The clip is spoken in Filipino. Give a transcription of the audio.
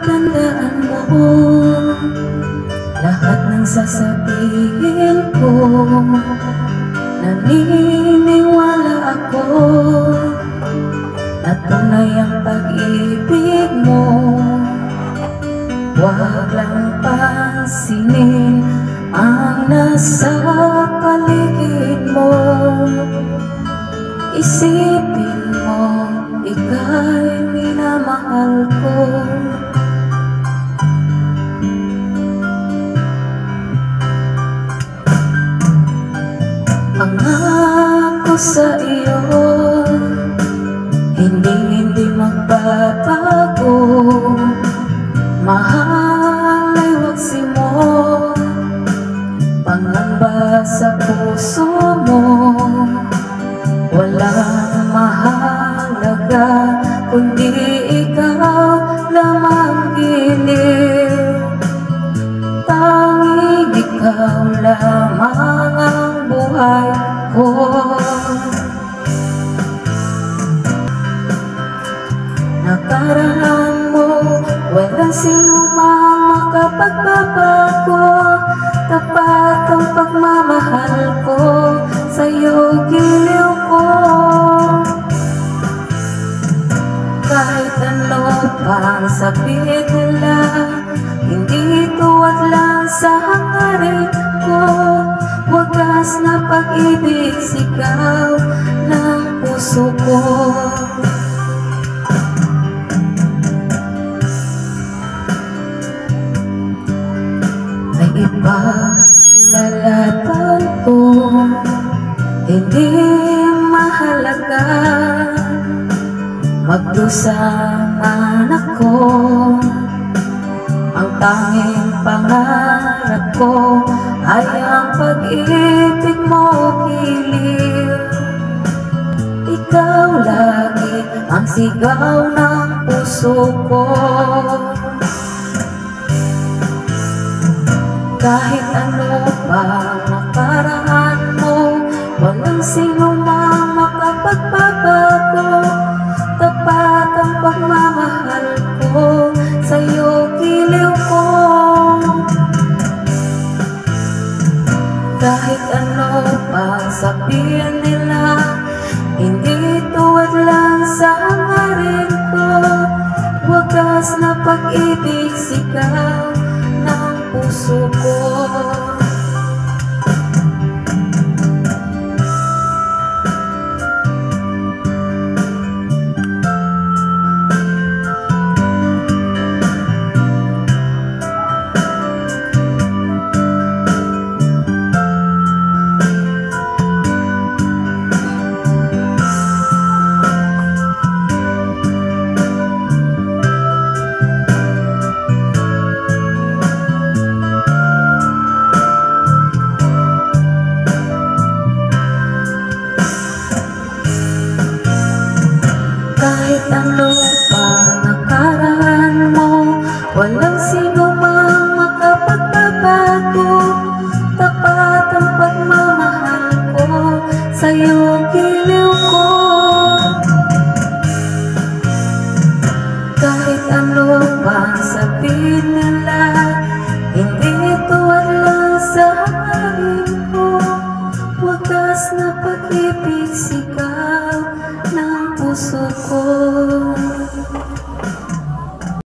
Tandaan mo lahat ng sasabihin ko. Naniniwala ako na tunay ang pag-ibig mo. Huwag lang pansinin ang nasa paligid mo. Isipin mo, ika'y minamahal ko. Pangako sa iyo, hindi magbabago. Mahal ay waksi mo, pangamba sa puso mo. Walang mahalaga kundi ikaw lamang giliw. Tanging ikaw lamang ang buhay ko. Nakaraan mo, walang sinumang makapagbabago. Tapat ang pagmamahal ko, sa'yo giliw ko. Kahit ano pang sabihin nila, hindi tuwad lang sa hangarin ko. Wagas na pag-ibig, sigaw ng puso ko. May iba lalatan ko, hindi mahalaga. Magdusa man ako, ang tanging pangarap ko ay ang pag-ibig mo giliw. Ikaw lagi ang sigaw ng puso ko. Kahit ano pa nakaraan mo, walang sinumang makapagbabago. Tapat ang pagmamahal ko, sa'yo giliw ko. Kahit ano pa sabihin nila, hindi tuwad lang sa hangarin ko. Wagas na pag-ibig, sigaw ng puso ko. Kahit ano pa nakaraan mo, walang sinumang makapagbabago. Tapat ang pagmamahal ko, sa'yo giliw ko. Kahit ano pa sabihin nila, hindi tuwad lang sa hangarin ko. Wagas na pag-ibig, sigaw ng puso ko.